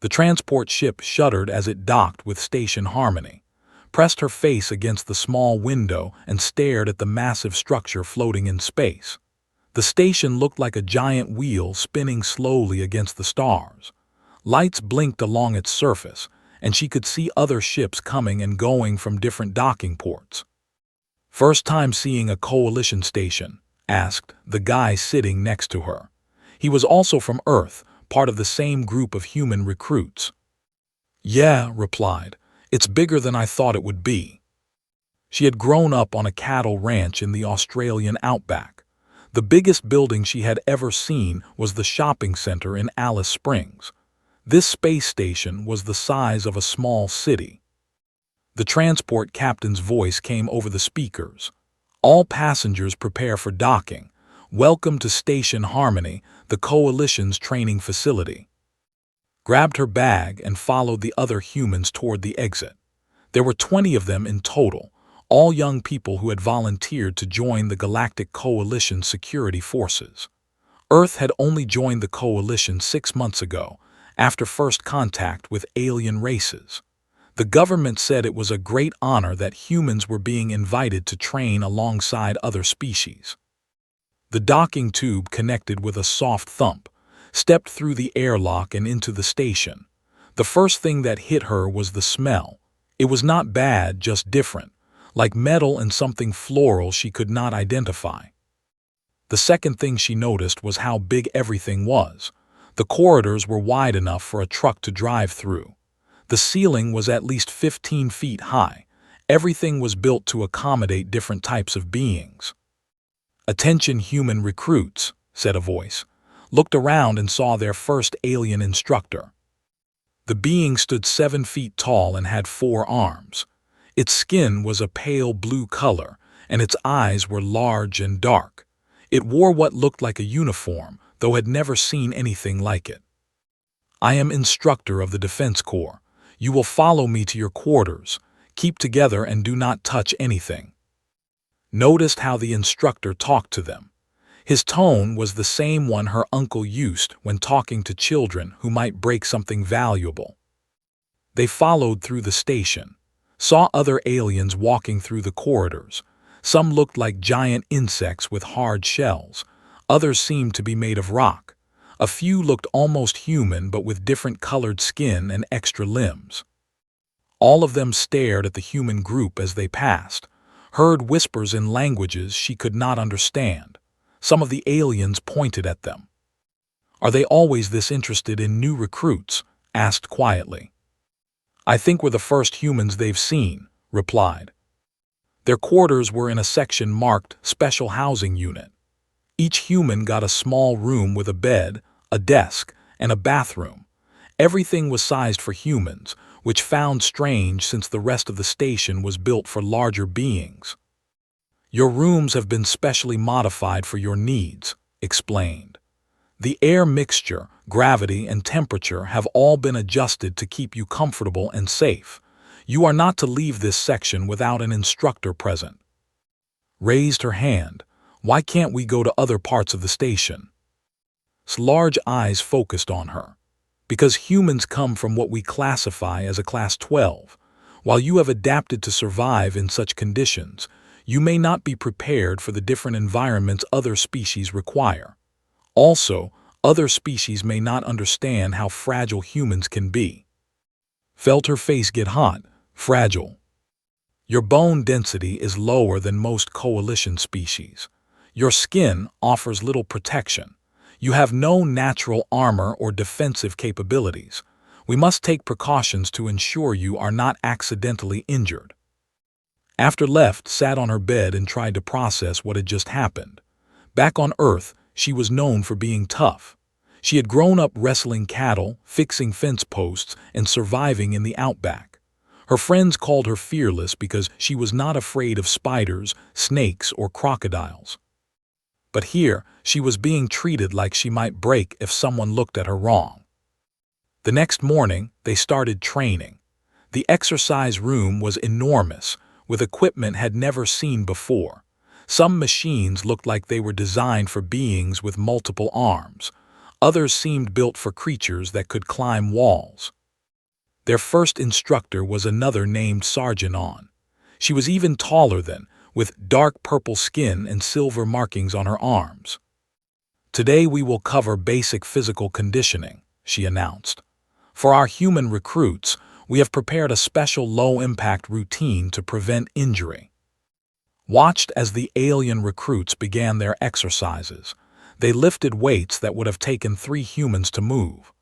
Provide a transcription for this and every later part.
The transport ship shuddered as it docked with Station Harmony, pressed her face against the small window, and stared at the massive structure floating in space. The station looked like a giant wheel spinning slowly against the stars. Lights blinked along its surface, and she could see other ships coming and going from different docking ports. "First time seeing a coalition station?" asked the guy sitting next to her. He was also from Earth, part of the same group of human recruits. "Yeah," replied. "It's bigger than I thought it would be." She had grown up on a cattle ranch in the Australian outback. The biggest building she had ever seen was the shopping center in Alice Springs. This space station was the size of a small city. The transport captain's voice came over the speakers. "All passengers prepare for docking. Welcome to Station Harmony, the Coalition's training facility." Grabbed her bag and followed the other humans toward the exit. There were 20 of them in total, all young people who had volunteered to join the Galactic Coalition security forces. Earth had only joined the Coalition 6 months ago, after first contact with alien races. The government said it was a great honor that humans were being invited to train alongside other species. The docking tube connected with a soft thump, stepped through the airlock and into the station. The first thing that hit her was the smell. It was not bad, just different, like metal and something floral she could not identify. The second thing she noticed was how big everything was. The corridors were wide enough for a truck to drive through. The ceiling was at least 15 feet high. Everything was built to accommodate different types of beings. "Attention human recruits," said a voice. Looked around and saw their first alien instructor. The being stood 7 feet tall and had 4 arms. Its skin was a pale blue color, and its eyes were large and dark. It wore what looked like a uniform, though had never seen anything like it. "I am instructor of the Defense Corps. You will follow me to your quarters. Keep together and do not touch anything." Noticed how the instructor talked to them. His tone was the same one her uncle used when talking to children who might break something valuable. They followed through the station, saw other aliens walking through the corridors. Some looked like giant insects with hard shells. Others seemed to be made of rock. A few looked almost human but with different colored skin and extra limbs. All of them stared at the human group as they passed, heard whispers in languages she could not understand. Some of the aliens pointed at them. "Are they always this interested in new recruits?" asked quietly. "I think we're the first humans they've seen," replied. Their quarters were in a section marked Special Housing Unit. Each human got a small room with a bed, a desk, and a bathroom. Everything was sized for humans, which found strange since the rest of the station was built for larger beings. "Your rooms have been specially modified for your needs," explained. "The air mixture, gravity, and temperature have all been adjusted to keep you comfortable and safe. You are not to leave this section without an instructor present." Raised her hand. "Why can't we go to other parts of the station?" Large eyes focused on her. "Because humans come from what we classify as a Class 12. While you have adapted to survive in such conditions, you may not be prepared for the different environments other species require. Also, other species may not understand how fragile humans can be." Felt her face get hot. "Fragile. Your bone density is lower than most coalition species. Your skin offers little protection. You have no natural armor or defensive capabilities. We must take precautions to ensure you are not accidentally injured." After left, sat on her bed and tried to process what had just happened. Back on Earth, she was known for being tough. She had grown up wrestling cattle, fixing fence posts, and surviving in the outback. Her friends called her fearless because she was not afraid of spiders, snakes, or crocodiles. But here, she was being treated like she might break if someone looked at her wrong. The next morning, they started training. The exercise room was enormous, with equipment had never seen before. Some machines looked like they were designed for beings with multiple arms. Others seemed built for creatures that could climb walls. Their first instructor was another named Sergeant On. She was even taller than, with dark purple skin and silver markings on her arms. "Today we will cover basic physical conditioning," she announced. "For our human recruits, we have prepared a special low-impact routine to prevent injury." Watched as the alien recruits began their exercises. They lifted weights that would have taken 3 humans to move.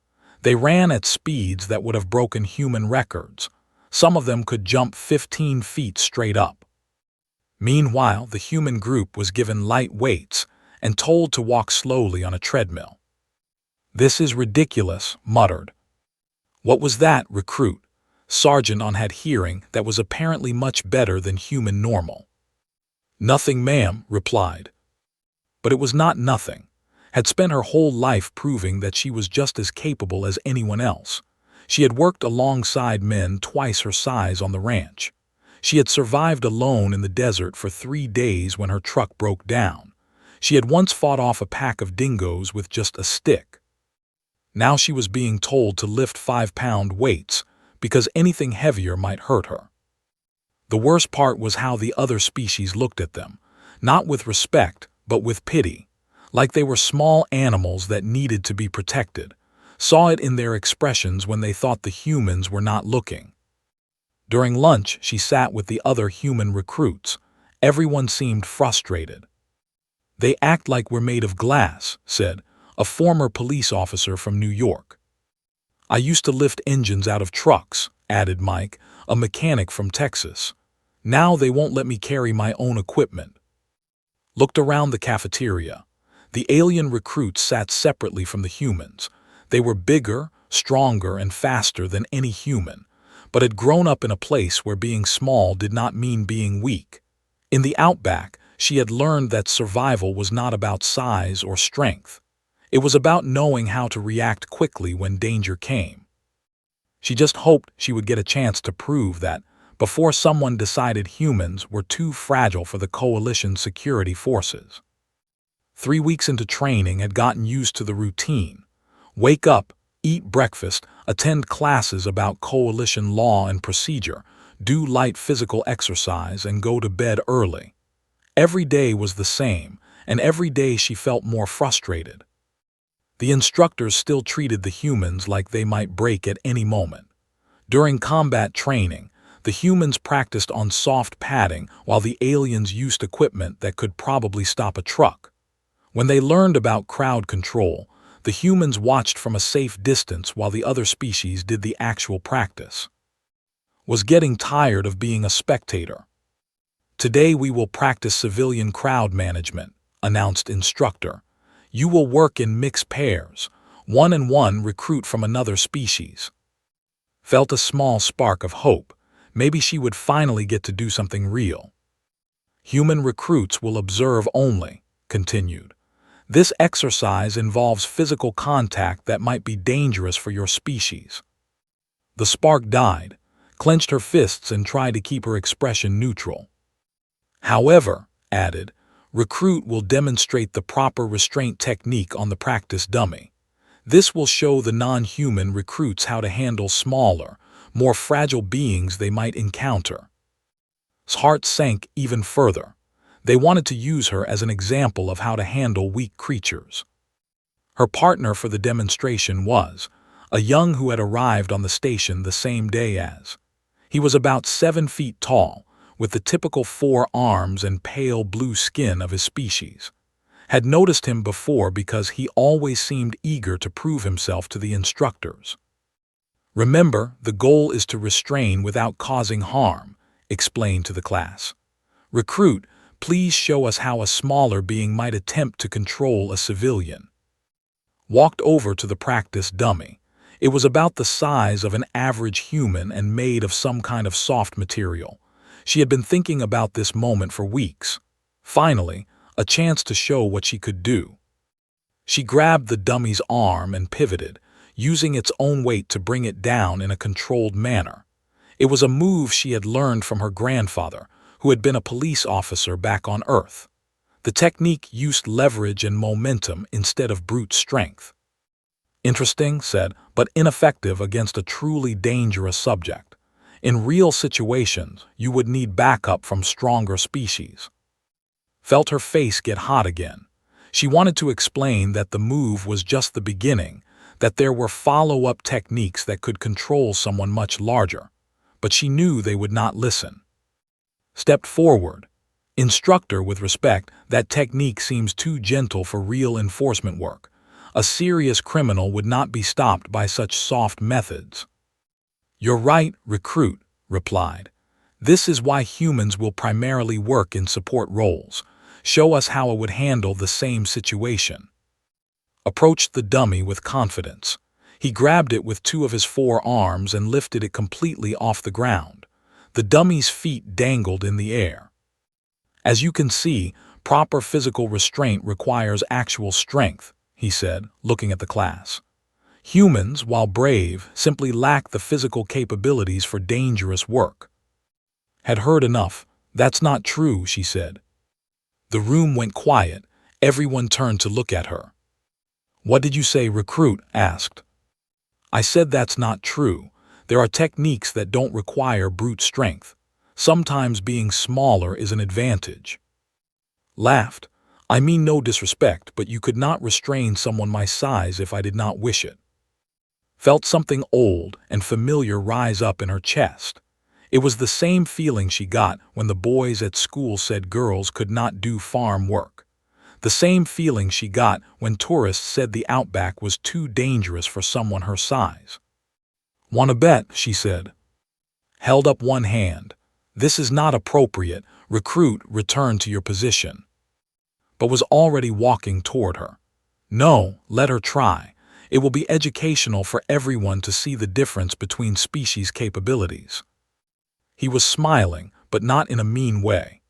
They ran at speeds that would have broken human records. Some of them could jump 15 feet straight up. Meanwhile, the human group was given light weights and told to walk slowly on a treadmill. "This is ridiculous," muttered. "What was that, recruit?" Sergeant On had hearing that was apparently much better than human normal. "Nothing, ma'am," replied. But it was not nothing. Had spent her whole life proving that she was just as capable as anyone else. She had worked alongside men twice her size on the ranch. She had survived alone in the desert for 3 days when her truck broke down. She had once fought off a pack of dingoes with just a stick. Now she was being told to lift 5-pound weights because anything heavier might hurt her. The worst part was how the other species looked at them, not with respect, but with pity. Like they were small animals that needed to be protected, saw it in their expressions when they thought the humans were not looking. During lunch, she sat with the other human recruits. Everyone seemed frustrated. "They act like we're made of glass," said a former police officer from New York. "I used to lift engines out of trucks," added Mike, a mechanic from Texas. "Now they won't let me carry my own equipment." Looked around the cafeteria. The alien recruits sat separately from the humans. They were bigger, stronger, and faster than any human, but had grown up in a place where being small did not mean being weak. In the outback, she had learned that survival was not about size or strength. It was about knowing how to react quickly when danger came. She just hoped she would get a chance to prove that before someone decided humans were too fragile for the coalition's security forces. 3 weeks into training had gotten used to the routine. Wake up, eat breakfast, attend classes about coalition law and procedure, do light physical exercise, and go to bed early. Every day was the same, and every day she felt more frustrated. The instructors still treated the humans like they might break at any moment. During combat training, the humans practiced on soft padding while the aliens used equipment that could probably stop a truck. When they learned about crowd control, the humans watched from a safe distance while the other species did the actual practice. Was getting tired of being a spectator. "Today we will practice civilian crowd management," announced instructor. "You will work in mixed pairs, 1-and-1 recruit from another species." Felt a small spark of hope. Maybe she would finally get to do something real. "Human recruits will observe only," continued. "This exercise involves physical contact that might be dangerous for your species." The spark died, clenched her fists and tried to keep her expression neutral. "However," added, "recruit will demonstrate the proper restraint technique on the practice dummy. This will show the non-human recruits how to handle smaller, more fragile beings they might encounter." His heart sank even further. They wanted to use her as an example of how to handle weak creatures. Her partner for the demonstration was a young who had arrived on the station the same day as. He was about 7 feet tall, with the typical 4 arms and pale blue skin of his species. Had noticed him before because he always seemed eager to prove himself to the instructors. "Remember, the goal is to restrain without causing harm," explained to the class. "Recruit, please show us how a smaller being might attempt to control a civilian." Walked over to the practice dummy. It was about the size of an average human and made of some kind of soft material. She had been thinking about this moment for weeks. Finally, a chance to show what she could do. She grabbed the dummy's arm and pivoted, using its own weight to bring it down in a controlled manner. It was a move she had learned from her grandfather, who had been a police officer back on Earth. The technique used leverage and momentum instead of brute strength. Interesting, said, but ineffective against a truly dangerous subject. In real situations, you would need backup from stronger species. Felt her face get hot again. She wanted to explain that the move was just the beginning, that there were follow-up techniques that could control someone much larger, but she knew they would not listen. Stepped forward. Instructor, with respect, that technique seems too gentle for real enforcement work. A serious criminal would not be stopped by such soft methods. You're right, recruit, replied. This is why humans will primarily work in support roles. Show us how it would handle the same situation. Approached the dummy with confidence. He grabbed it with two of his four arms and lifted it completely off the ground. The dummy's feet dangled in the air. As you can see, proper physical restraint requires actual strength, he said, looking at the class. Humans, while brave, simply lack the physical capabilities for dangerous work. Had heard enough. That's not true, she said. The room went quiet. Everyone turned to look at her. What did you say, recruit? Asked. I said that's not true. There are techniques that don't require brute strength. Sometimes being smaller is an advantage. Laughed. I mean no disrespect, but you could not restrain someone my size if I did not wish it. Felt something old and familiar rise up in her chest. It was the same feeling she got when the boys at school said girls could not do farm work. The same feeling she got when tourists said the outback was too dangerous for someone her size. Want to bet, she said. Held up one hand. This is not appropriate. Recruit, return to your position. But was already walking toward her. No, let her try. It will be educational for everyone to see the difference between species' capabilities. He was smiling, but not in a mean way.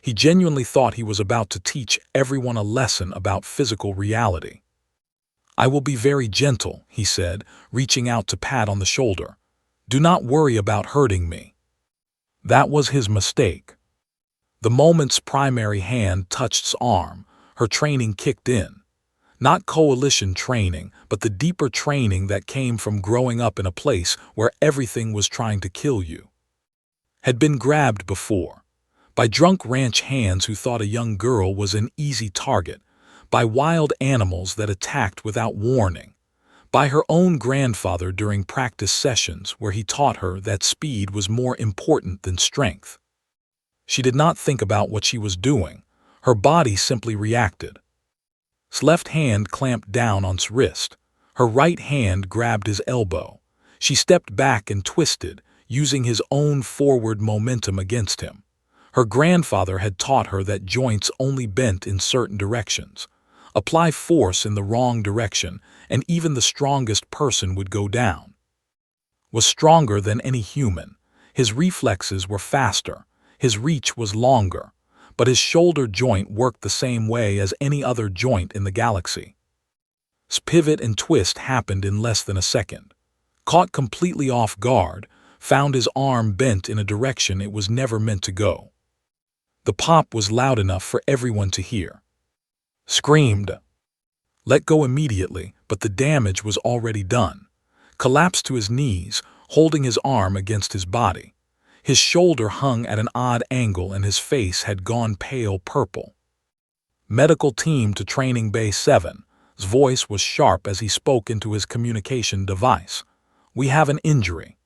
He genuinely thought he was about to teach everyone a lesson about physical reality. I will be very gentle, he said, reaching out to pat on the shoulder. Do not worry about hurting me. That was his mistake. The moment's primary hand touched arm, her training kicked in. Not coalition training, but the deeper training that came from growing up in a place where everything was trying to kill you. Had been grabbed before. By drunk ranch hands who thought a young girl was an easy target. By wild animals that attacked without warning. By her own grandfather during practice sessions where he taught her that speed was more important than strength. She did not think about what she was doing. Her body simply reacted. His left hand clamped down on his wrist. Her right hand grabbed his elbow. She stepped back and twisted, using his own forward momentum against him. Her grandfather had taught her that joints only bent in certain directions. Apply force in the wrong direction, and even the strongest person would go down. Was stronger than any human. His reflexes were faster. His reach was longer. But his shoulder joint worked the same way as any other joint in the galaxy. His pivot and twist happened in less than a second. Caught completely off guard, found his arm bent in a direction it was never meant to go. The pop was loud enough for everyone to hear. Screamed. Let go immediately, but the damage was already done. Collapsed to his knees, holding his arm against his body. His shoulder hung at an odd angle and his face had gone pale purple. Medical team to Training Bay 7. His voice was sharp as he spoke into his communication device. We have an injury.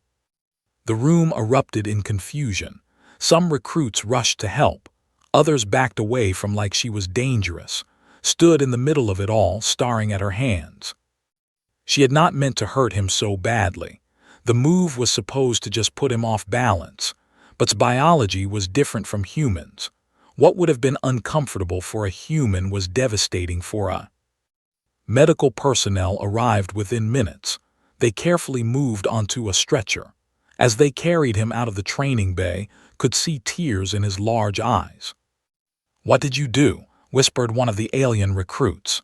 The room erupted in confusion. Some recruits rushed to help. Others backed away from like she was dangerous, stood in the middle of it all staring at her hands. She had not meant to hurt him so badly. The move was supposed to just put him off balance, but biology was different from humans. What would have been uncomfortable for a human was devastating for a... Medical personnel arrived within minutes. They carefully moved onto a stretcher. As they carried him out of the training bay, could see tears in his large eyes. What did you do? Whispered one of the alien recruits.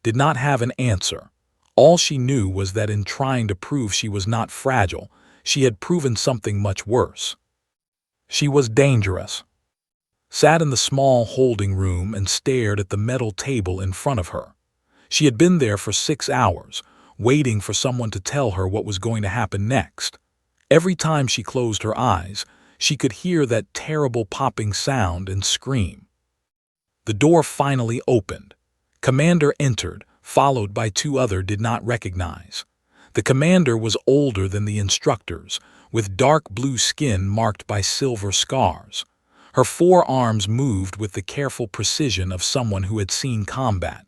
Did not have an answer. All she knew was that in trying to prove she was not fragile, she had proven something much worse. She was dangerous. Sat in the small holding room and stared at the metal table in front of her. She had been there for 6 hours, waiting for someone to tell her what was going to happen next. Every time she closed her eyes, she could hear that terrible popping sound and scream. The door finally opened. Commander entered, followed by two others did not recognize. The commander was older than the instructors, with dark blue skin marked by silver scars. Her forearms moved with the careful precision of someone who had seen combat.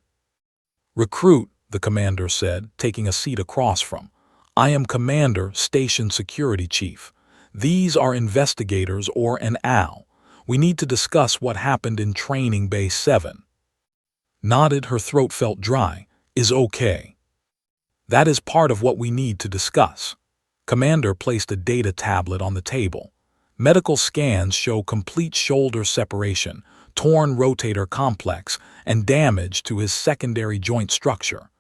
"Recruit," the commander said, taking a seat across from. "I am Commander, Station Security Chief. These are investigators or an OWL. We need to discuss what happened in Training Bay 7. Nodded, her throat felt dry. "Is okay." "That is part of what we need to discuss." Commander placed a data tablet on the table. Medical scans show complete shoulder separation, torn rotator complex, and damage to his secondary joint structure.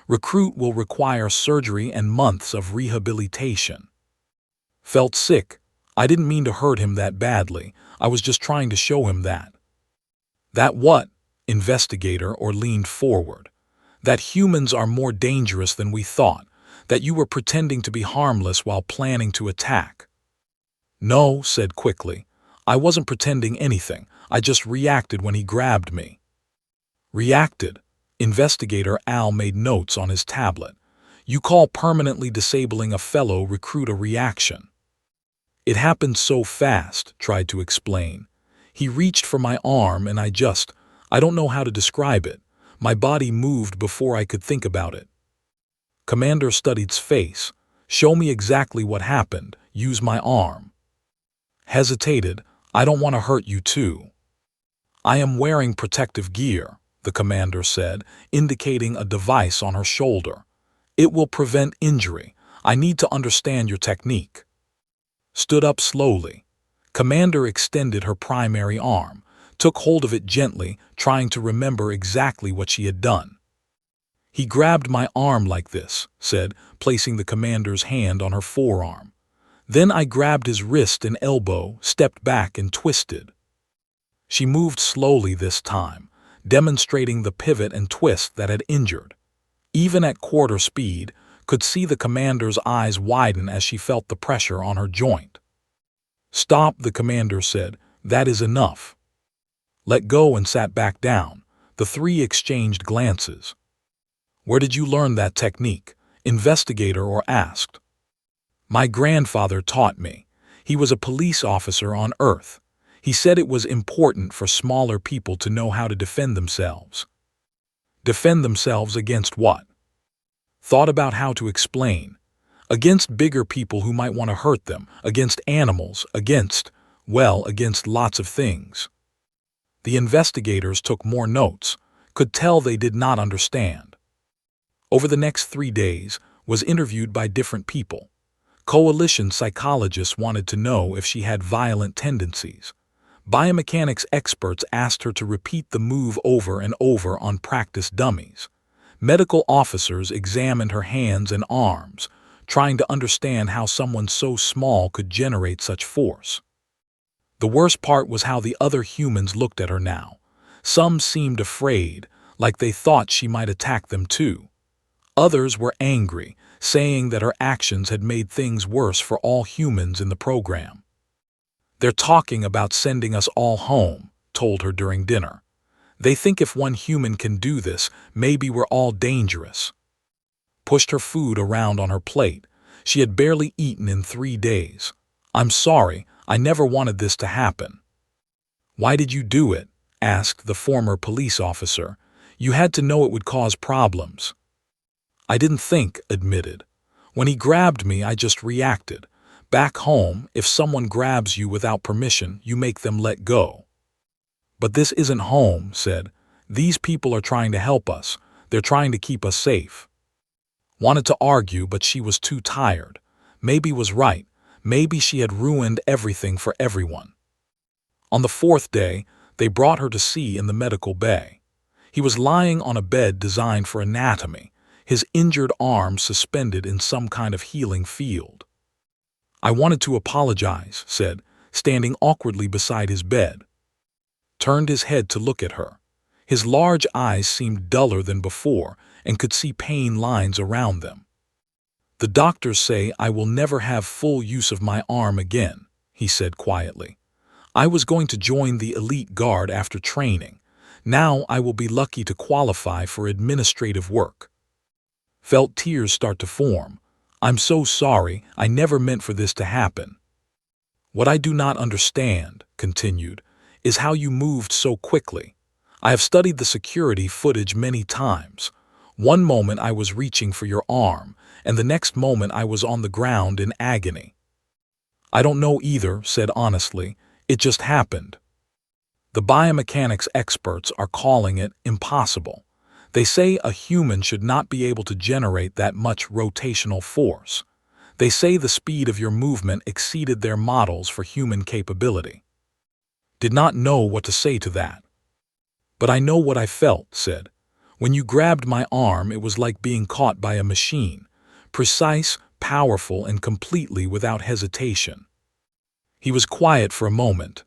Recruit will require surgery and months of rehabilitation. "Felt sick. I didn't mean to hurt him that badly. I was just trying to show him that." "That what?" Investigator or leaned forward. "That humans are more dangerous than we thought. That you were pretending to be harmless while planning to attack." "No," said quickly. "I wasn't pretending anything. I just reacted when he grabbed me." "Reacted?" Investigator Al made notes on his tablet. "You call permanently disabling a fellow recruit a reaction?" "It happened so fast," tried to explain. "He reached for my arm and I don't know how to describe it. My body moved before I could think about it." Commander studied's face. "Show me exactly what happened. Use my arm." Hesitated. "I don't want to hurt you too." "I am wearing protective gear," the commander said, indicating a device on her shoulder. "It will prevent injury. I need to understand your technique." Stood up slowly. Commander extended her primary arm, took hold of it gently, trying to remember exactly what she had done. "He grabbed my arm like this," said, placing the commander's hand on her forearm. "Then I grabbed his wrist and elbow, stepped back and twisted." She moved slowly this time, demonstrating the pivot and twist that had injured. Even at quarter speed, could see the commander's eyes widen as she felt the pressure on her joint. "Stop," the commander said. "That is enough." Let go and sat back down. The three exchanged glances. "Where did you learn that technique?" Investigator or asked. "My grandfather taught me. He was a police officer on Earth. He said it was important for smaller people to know how to defend themselves." "Defend themselves against what?" Thought about how to explain. "Against bigger people who might want to hurt them, against animals, against lots of things." The investigators took more notes, could tell they did not understand. Over the next 3 days, was interviewed by different people. Coalition psychologists wanted to know if she had violent tendencies. Biomechanics experts asked her to repeat the move over and over on practice dummies. Medical officers examined her hands and arms, trying to understand how someone so small could generate such force. The worst part was how the other humans looked at her now. Some seemed afraid, like they thought she might attack them too. Others were angry, saying that her actions had made things worse for all humans in the program. "They're talking about sending us all home," told her during dinner. "They think if one human can do this, maybe we're all dangerous." Pushed her food around on her plate. She had barely eaten in 3 days. "I'm sorry, I never wanted this to happen." "Why did you do it?" asked the former police officer. "You had to know it would cause problems." "I didn't think," admitted. "When he grabbed me, I just reacted. Back home, if someone grabs you without permission, you make them let go." "But this isn't home," said. "These people are trying to help us. They're trying to keep us safe." Wanted to argue, but she was too tired. Maybe was right. Maybe she had ruined everything for everyone. On the 4th day, they brought her to see in the medical bay. He was lying on a bed designed for anatomy, his injured arm suspended in some kind of healing field. "I wanted to apologize," said, standing awkwardly beside his bed. Turned his head to look at her. His large eyes seemed duller than before and could see pain lines around them. The doctors say I will never have full use of my arm again, he said quietly. I was going to join the elite guard after training. Now I will be lucky to qualify for administrative work. Felt tears start to form. I'm so sorry, I never meant for this to happen. What I do not understand, continued, is how you moved so quickly. I have studied the security footage many times. One moment I was reaching for your arm, and the next moment I was on the ground in agony. I don't know either, said honestly. It just happened. The biomechanics experts are calling it impossible. They say a human should not be able to generate that much rotational force. They say the speed of your movement exceeded their models for human capability. Did not know what to say to that. But I know what I felt, said. When you grabbed my arm, it was like being caught by a machine. Precise, powerful, and completely without hesitation. He was quiet for a moment.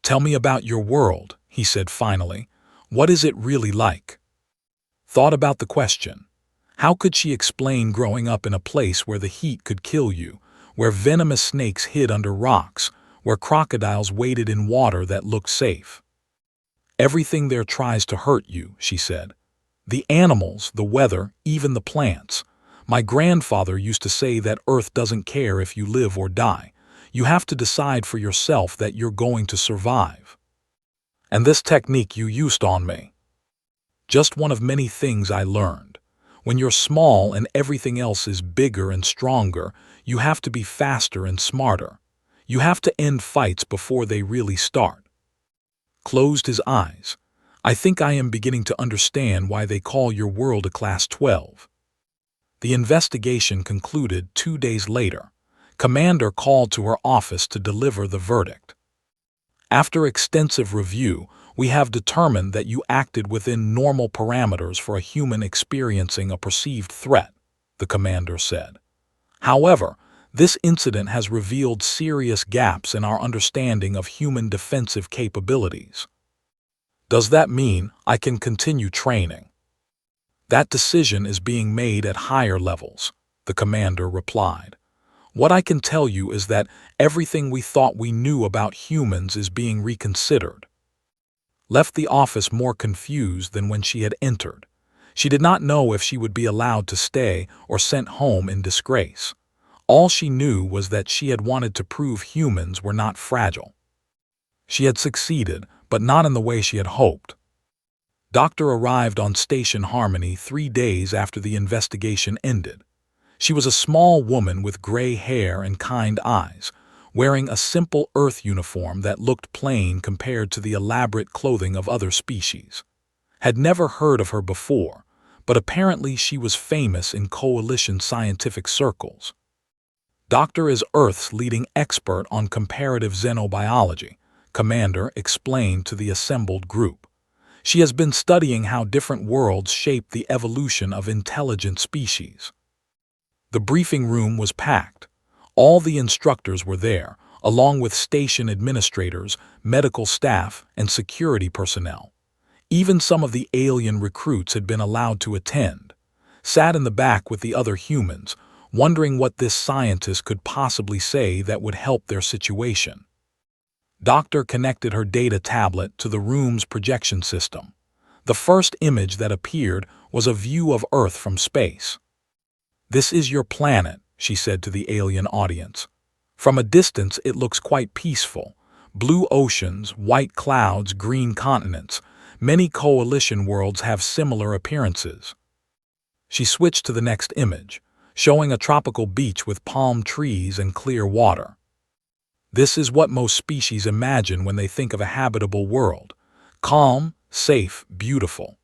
Tell me about your world, he said finally. What is it really like? Thought about the question. How could she explain growing up in a place where the heat could kill you, where venomous snakes hid under rocks, where crocodiles waded in water that looked safe? Everything there tries to hurt you, she said. The animals, the weather, even the plants. My grandfather used to say that Earth doesn't care if you live or die. You have to decide for yourself that you're going to survive. And this technique you used on me. Just one of many things I learned. When you're small and everything else is bigger and stronger, you have to be faster and smarter. You have to end fights before they really start. Closed his eyes. I think I am beginning to understand why they call your world a Class 12. The investigation concluded 2 days later. Commander called to her office to deliver the verdict. After extensive review, we have determined that you acted within normal parameters for a human experiencing a perceived threat, the commander said. However, this incident has revealed serious gaps in our understanding of human defensive capabilities. Does that mean I can continue training? That decision is being made at higher levels, the commander replied. What I can tell you is that everything we thought we knew about humans is being reconsidered. Left the office more confused than when she had entered. She did not know if she would be allowed to stay or sent home in disgrace. All she knew was that she had wanted to prove humans were not fragile. She had succeeded, but not in the way she had hoped. Doctor arrived on Station Harmony 3 days after the investigation ended. She was a small woman with gray hair and kind eyes, wearing a simple Earth uniform that looked plain compared to the elaborate clothing of other species. Had never heard of her before, but apparently she was famous in Coalition scientific circles. Doctor is Earth's leading expert on comparative xenobiology, Commander explained to the assembled group. She has been studying how different worlds shape the evolution of intelligent species. The briefing room was packed. All the instructors were there, along with station administrators, medical staff, and security personnel. Even some of the alien recruits had been allowed to attend. Sat in the back with the other humans, wondering what this scientist could possibly say that would help their situation. Doctor connected her data tablet to the room's projection system. The first image that appeared was a view of Earth from space. This is your planet, she said to the alien audience. From a distance it looks quite peaceful. Blue oceans, white clouds, green continents. Many coalition worlds have similar appearances. She switched to the next image, showing a tropical beach with palm trees and clear water. This is what most species imagine when they think of a habitable world. Calm, safe, beautiful.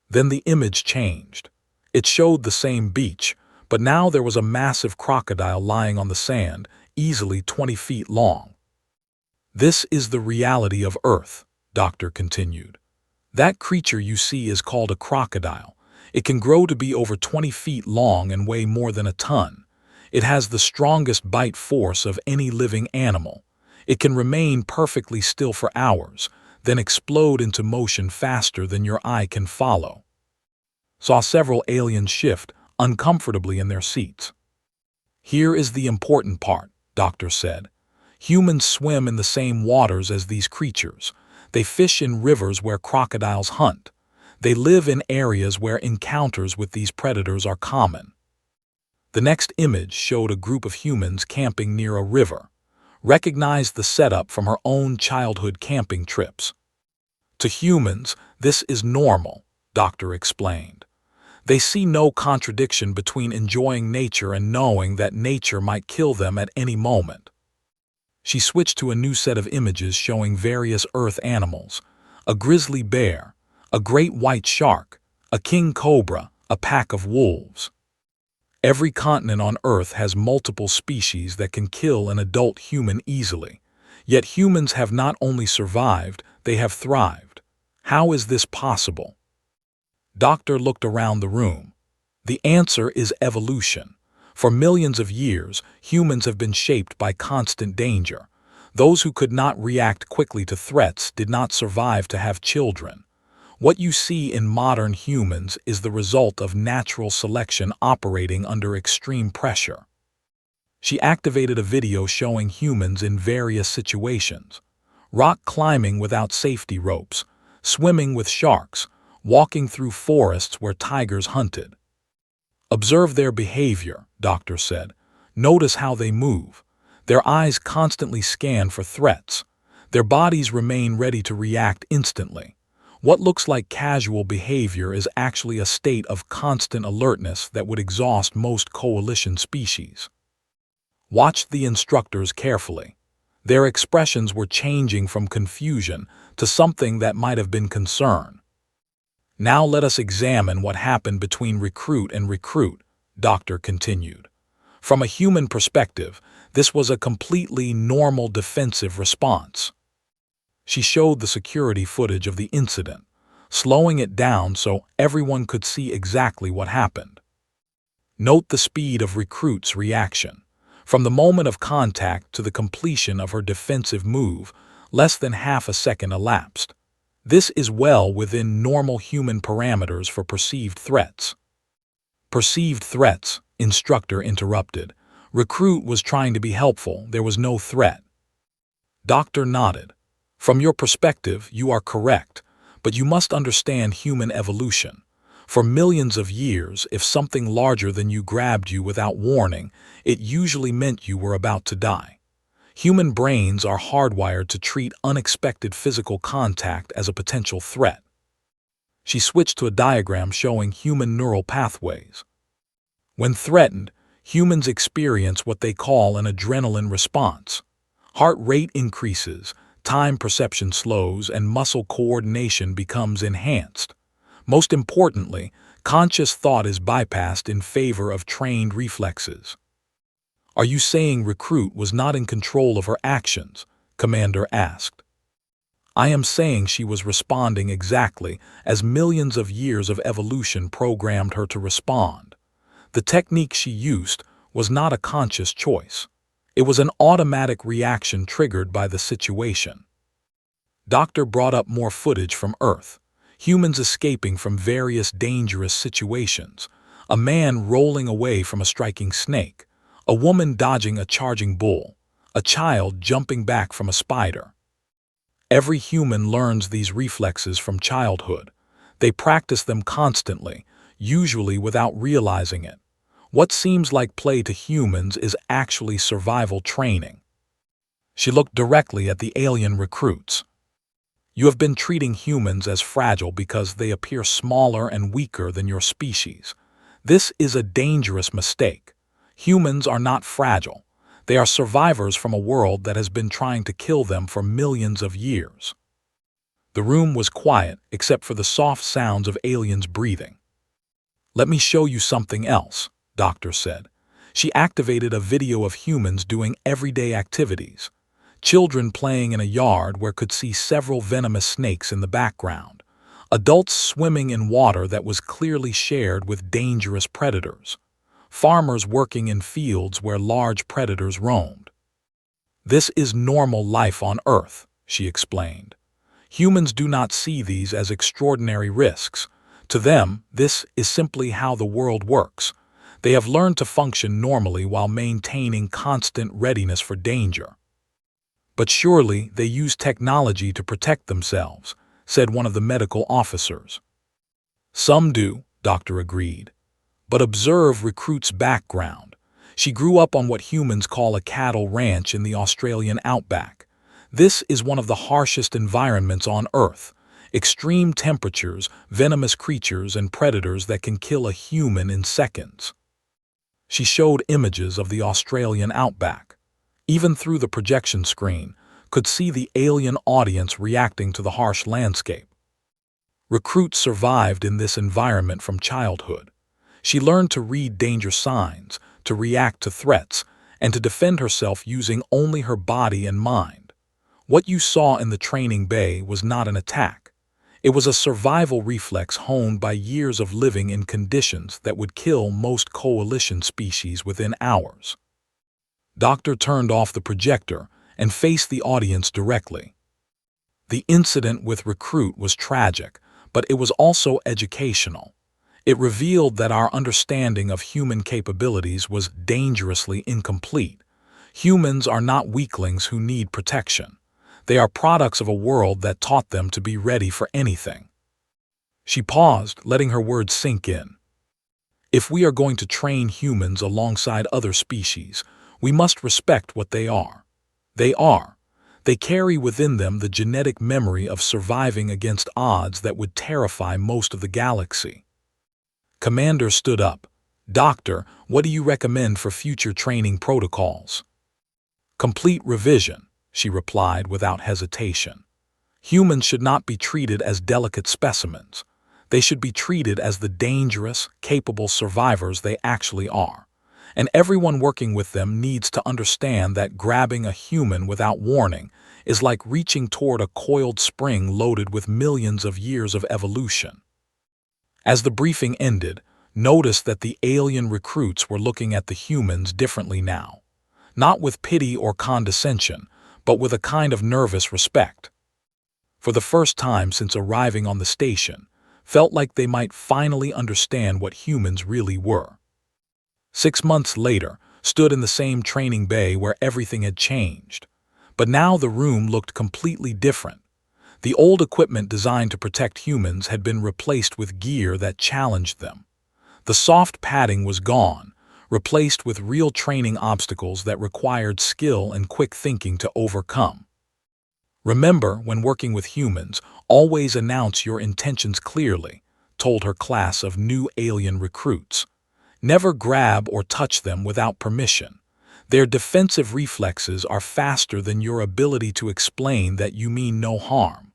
Then the image changed. It showed the same beach, but now there was a massive crocodile lying on the sand, easily 20 feet long. This is the reality of Earth, Doctor continued. That creature you see is called a crocodile. It can grow to be over 20 feet long and weigh more than a ton. It has the strongest bite force of any living animal. It can remain perfectly still for hours, then explode into motion faster than your eye can follow. Saw several aliens shift, uncomfortably in their seats. "Here is the important part," Doctor said. "Humans swim in the same waters as these creatures. They fish in rivers where crocodiles hunt. They live in areas where encounters with these predators are common." The next image showed a group of humans camping near a river. Recognized the setup from her own childhood camping trips. "To humans, this is normal," Doctor explained. "They see no contradiction between enjoying nature and knowing that nature might kill them at any moment." She switched to a new set of images showing various Earth animals: a grizzly bear, a great white shark, a king cobra, a pack of wolves. Every continent on Earth has multiple species that can kill an adult human easily. Yet humans have not only survived, they have thrived. How is this possible? Doctor looked around the room. The answer is evolution. For millions of years, humans have been shaped by constant danger. Those who could not react quickly to threats did not survive to have children. What you see in modern humans is the result of natural selection operating under extreme pressure. She activated a video showing humans in various situations: rock climbing without safety ropes, swimming with sharks, walking through forests where tigers hunted. "Observe their behavior," Doctor said. "Notice how they move. Their eyes constantly scan for threats. Their bodies remain ready to react instantly. What looks like casual behavior is actually a state of constant alertness that would exhaust most coalition species." Watch the instructors carefully. Their expressions were changing from confusion to something that might have been concern. "Now let us examine what happened between recruit and recruit," Doctor continued. "From a human perspective, this was a completely normal defensive response." She showed the security footage of the incident, slowing it down so everyone could see exactly what happened. Note the speed of recruit's reaction. From the moment of contact to the completion of her defensive move, less than half a second elapsed. This is well within normal human parameters for perceived threats. "Perceived threats," instructor interrupted. "Recruit was trying to be helpful. There was no threat." Doctor nodded. "From your perspective, you are correct, but you must understand human evolution. For millions of years, if something larger than you grabbed you without warning, it usually meant you were about to die. Human brains are hardwired to treat unexpected physical contact as a potential threat." She switched to a diagram showing human neural pathways. When threatened, humans experience what they call an adrenaline response. Heart rate increases, time perception slows, and muscle coordination becomes enhanced. Most importantly, conscious thought is bypassed in favor of trained reflexes. "Are you saying Recruit was not in control of her actions?" Commander asked. "I am saying she was responding exactly as millions of years of evolution programmed her to respond. The technique she used was not a conscious choice. It was an automatic reaction triggered by the situation." Doctor brought up more footage from Earth. Humans escaping from various dangerous situations. A man rolling away from a striking snake. A woman dodging a charging bull. A child jumping back from a spider. Every human learns these reflexes from childhood. They practice them constantly, usually without realizing it. What seems like play to humans is actually survival training. She looked directly at the alien recruits. "You have been treating humans as fragile because they appear smaller and weaker than your species. This is a dangerous mistake. Humans are not fragile. They are survivors from a world that has been trying to kill them for millions of years." The room was quiet except for the soft sounds of aliens breathing. "Let me show you something else," Doctor said. She activated a video of humans doing everyday activities. Children playing in a yard where could see several venomous snakes in the background. Adults swimming in water that was clearly shared with dangerous predators. Farmers working in fields where large predators roamed. "This is normal life on Earth," she explained. "Humans do not see these as extraordinary risks. To them, this is simply how the world works. They have learned to function normally while maintaining constant readiness for danger. But surely they use technology to protect themselves, said one of the medical officers. Some do, Doctor agreed. But observe Recruit's background. She grew up on what humans call a cattle ranch in the Australian outback. This is one of the harshest environments on Earth. Extreme temperatures, venomous creatures, and predators that can kill a human in seconds. She showed images of the Australian outback. Even through the projection screen, could see the alien audience reacting to the harsh landscape. Recruit survived in this environment from childhood. She learned to read danger signs, to react to threats, and to defend herself using only her body and mind. What you saw in the training bay was not an attack. It was a survival reflex honed by years of living in conditions that would kill most coalition species within hours. Doctor turned off the projector and faced the audience directly. The incident with Recruit was tragic, but it was also educational. It revealed that our understanding of human capabilities was dangerously incomplete. Humans are not weaklings who need protection. They are products of a world that taught them to be ready for anything. She paused, letting her words sink in. If we are going to train humans alongside other species, we must respect what they are. They carry within them the genetic memory of surviving against odds that would terrify most of the galaxy. Commander stood up. Doctor, what do you recommend for future training protocols? Complete revision, she replied without hesitation. Humans should not be treated as delicate specimens. They should be treated as the dangerous, capable survivors they actually are. And everyone working with them needs to understand that grabbing a human without warning is like reaching toward a coiled spring loaded with millions of years of evolution. As the briefing ended, notice that the alien recruits were looking at the humans differently now. Not with pity or condescension, but with a kind of nervous respect. For the first time since arriving on the station, felt like they might finally understand what humans really were. 6 months later, stood in the same training bay where everything had changed. But now the room looked completely different. The old equipment designed to protect humans had been replaced with gear that challenged them. The soft padding was gone, replaced with real training obstacles that required skill and quick thinking to overcome. Remember, when working with humans, always announce your intentions clearly, told her class of new alien recruits. Never grab or touch them without permission. Their defensive reflexes are faster than your ability to explain that you mean no harm.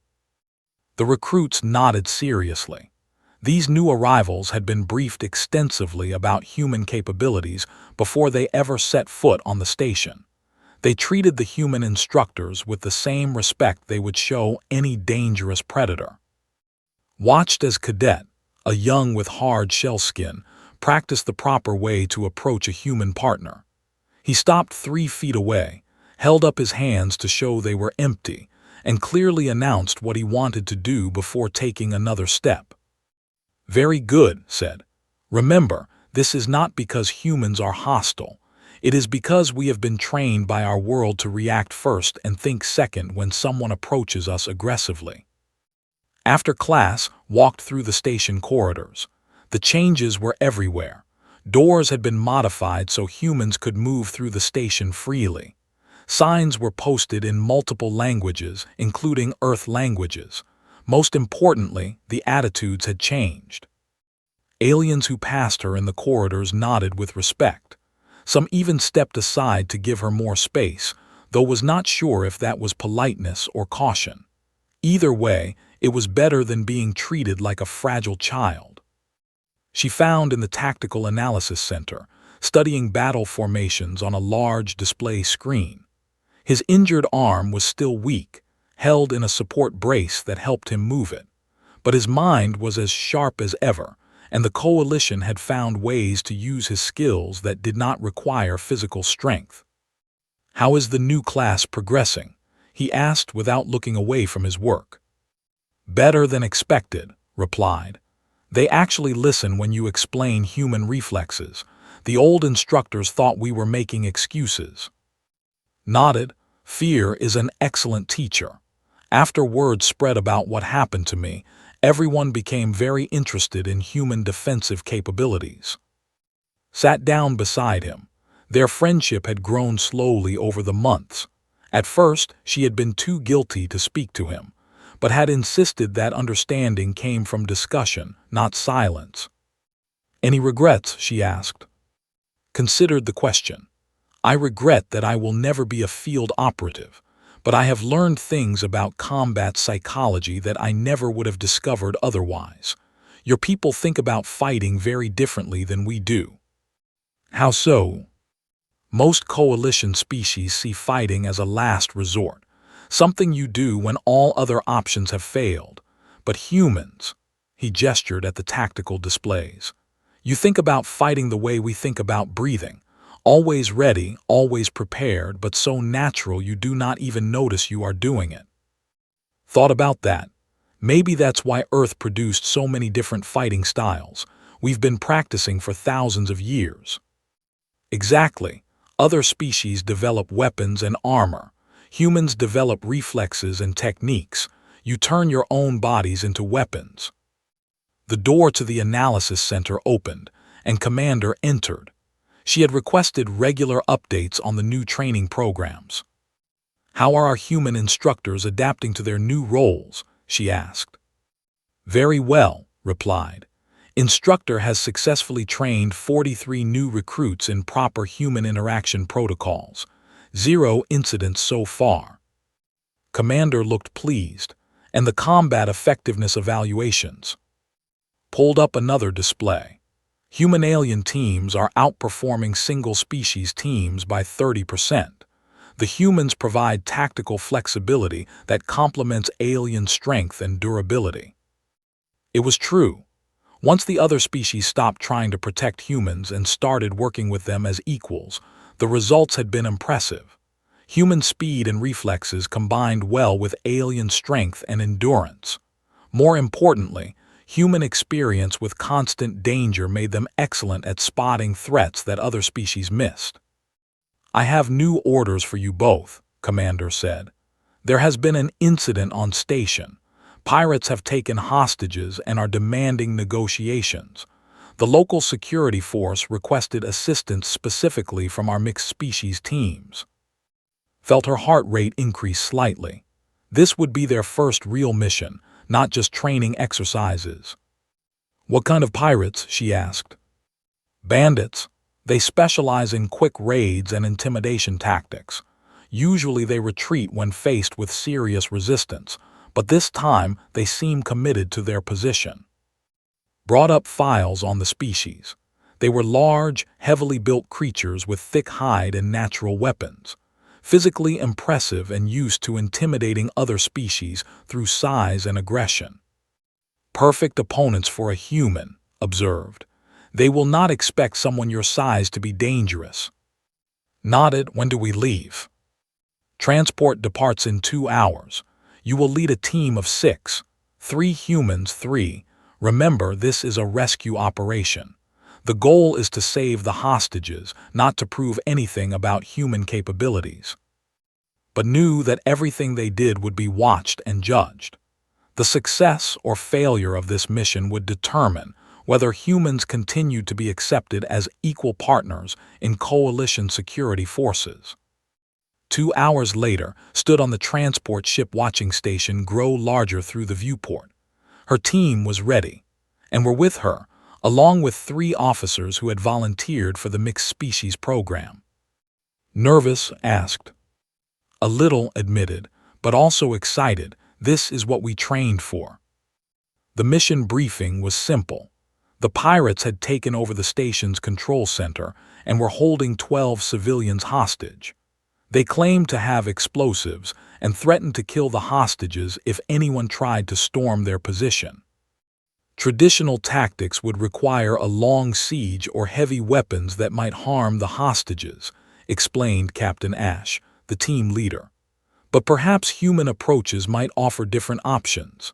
The recruits nodded seriously. These new arrivals had been briefed extensively about human capabilities before they ever set foot on the station. They treated the human instructors with the same respect they would show any dangerous predator. Watched as Cadet, a young with hard shell skin, practiced the proper way to approach a human partner. He stopped 3 feet away, held up his hands to show they were empty, and clearly announced what he wanted to do before taking another step. Very good, said. Remember, this is not because humans are hostile. It is because we have been trained by our world to react first and think second when someone approaches us aggressively. After class, walked through the station corridors. The changes were everywhere. Doors had been modified so humans could move through the station freely. Signs were posted in multiple languages, including Earth languages. Most importantly, the attitudes had changed. Aliens who passed her in the corridors nodded with respect. Some even stepped aside to give her more space, though was not sure if that was politeness or caution. Either way, it was better than being treated like a fragile child. She found in the Tactical Analysis Center, studying battle formations on a large display screen. His injured arm was still weak, held in a support brace that helped him move it. But his mind was as sharp as ever, and the coalition had found ways to use his skills that did not require physical strength. How is the new class progressing? He asked without looking away from his work. Better than expected, replied. They actually listen when you explain human reflexes. The old instructors thought we were making excuses. Nodded. Fear is an excellent teacher. After word spread about what happened to me, everyone became very interested in human defensive capabilities. Sat down beside him. Their friendship had grown slowly over the months. At first, she had been too guilty to speak to him, but had insisted that understanding came from discussion, not silence. "Any regrets?" she asked. Considered the question. "I regret that I will never be a field operative, but I have learned things about combat psychology that I never would have discovered otherwise. Your people think about fighting very differently than we do." "How so?" "Most coalition species see fighting as a last resort, something you do when all other options have failed. But humans," he gestured at the tactical displays, "you think about fighting the way we think about breathing. Always ready, always prepared, but so natural you do not even notice you are doing it." Thought about that. Maybe that's why Earth produced so many different fighting styles. We've been practicing for thousands of years. Exactly. Other species develop weapons and armor. Humans develop reflexes and techniques. You turn your own bodies into weapons. The door to the analysis center opened, and Commander entered. She had requested regular updates on the new training programs. "How are our human instructors adapting to their new roles?" she asked. "Very well," replied. "Instructor has successfully trained 43 new recruits in proper human interaction protocols. 0 incidents so far." Commander looked pleased. "And the combat effectiveness evaluations?" Pulled up another display. Human-alien teams are outperforming single-species teams by 30%. The humans provide tactical flexibility that complements alien strength and durability. It was true. Once the other species stopped trying to protect humans and started working with them as equals, the results had been impressive. Human speed and reflexes combined well with alien strength and endurance. More importantly, human experience with constant danger made them excellent at spotting threats that other species missed. "I have new orders for you both," Commander said. "There has been an incident on station. Pirates have taken hostages and are demanding negotiations. The local security force requested assistance specifically from our mixed-species teams." Felt her heart rate increase slightly. This would be their first real mission, not just training exercises. "What kind of pirates?" she asked. "Bandits. They specialize in quick raids and intimidation tactics. Usually they retreat when faced with serious resistance, but this time they seem committed to their position." Brought up files on the species. They were large, heavily built creatures with thick hide and natural weapons. Physically impressive and used to intimidating other species through size and aggression. "Perfect opponents for a human," observed. "They will not expect someone your size to be dangerous." Nodded. "When do we leave?" "Transport departs in 2 hours. You will lead a team of 6. 3 humans, 3. Remember, this is a rescue operation. The goal is to save the hostages, not to prove anything about human capabilities." But knew that everything they did would be watched and judged. The success or failure of this mission would determine whether humans continued to be accepted as equal partners in coalition security forces. 2 hours later, stood on the transport ship watching station grow larger through the viewport. Her team was ready, and were with her, along with 3 officers who had volunteered for the mixed-species program. "Nervous?" asked. "A little," admitted, "but also excited. This is what we trained for." The mission briefing was simple. The pirates had taken over the station's control center and were holding 12 civilians hostage. They claimed to have explosives and threatened to kill the hostages if anyone tried to storm their position. Traditional tactics would require a long siege or heavy weapons that might harm the hostages, explained Captain Ash, the team leader. But perhaps human approaches might offer different options.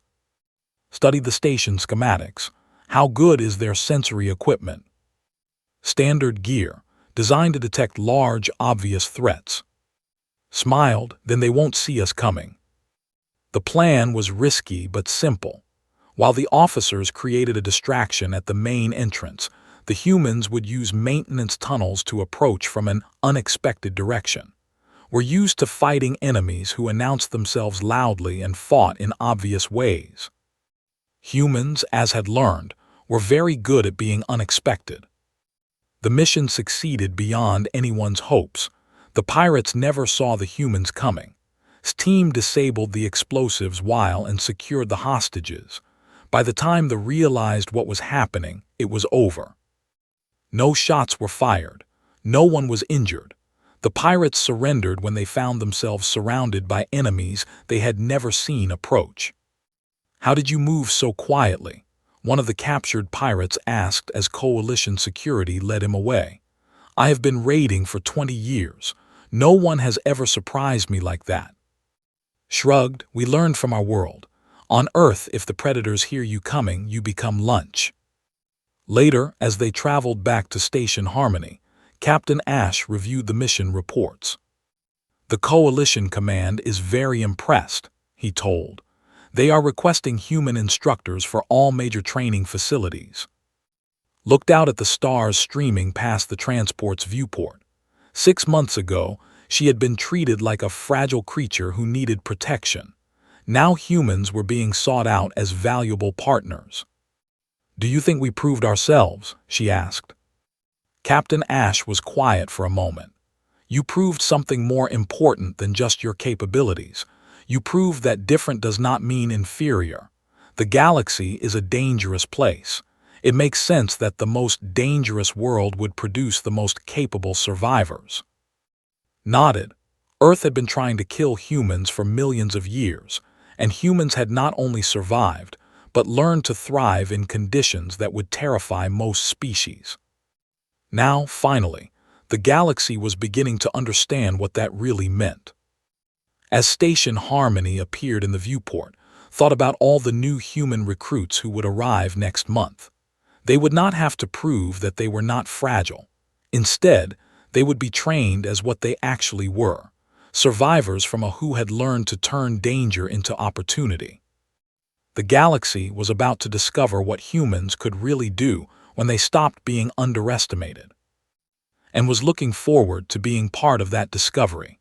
Studied the station schematics. How good is their sensory equipment? standard gear, designed to detect large, obvious threats. Smiled, then they won't see us coming. The plan was risky but simple. While the officers created a distraction at the main entrance, the humans would use maintenance tunnels to approach from an unexpected direction. We're used to fighting enemies who announced themselves loudly and fought in obvious ways. Humans, as had learned, were very good at being unexpected. The mission succeeded beyond anyone's hopes. The pirates never saw the humans coming. Team disabled the explosives while and secured the hostages. By the time they realized what was happening, it was over. No shots were fired. No one was injured. The pirates surrendered when they found themselves surrounded by enemies they had never seen approach. "How did you move so quietly?" one of the captured pirates asked as coalition security led him away. "I have been raiding for 20 years. No one has ever surprised me like that." Shrugged, "We learned from our world. On Earth, if the predators hear you coming, you become lunch." Later, as they traveled back to Station Harmony, Captain Ash reviewed the mission reports. "The Coalition Command is very impressed," he told. "They are requesting human instructors for all major training facilities." Looked out at the stars streaming past the transport's viewport. 6 months ago, she had been treated like a fragile creature who needed protection. Now humans were being sought out as valuable partners. "Do you think we proved ourselves?" she asked. Captain Ash was quiet for a moment. "You proved something more important than just your capabilities. You proved that different does not mean inferior. The galaxy is a dangerous place. It makes sense that the most dangerous world would produce the most capable survivors." Nodded. Earth had been trying to kill humans for millions of years, and humans had not only survived, but learned to thrive in conditions that would terrify most species. Now, finally, the galaxy was beginning to understand what that really meant. As Station Harmony appeared in the viewport, thought about all the new human recruits who would arrive next month. They would not have to prove that they were not fragile. Instead, they would be trained as what they actually were, survivors from a who had learned to turn danger into opportunity. The galaxy was about to discover what humans could really do when they stopped being underestimated, and was looking forward to being part of that discovery.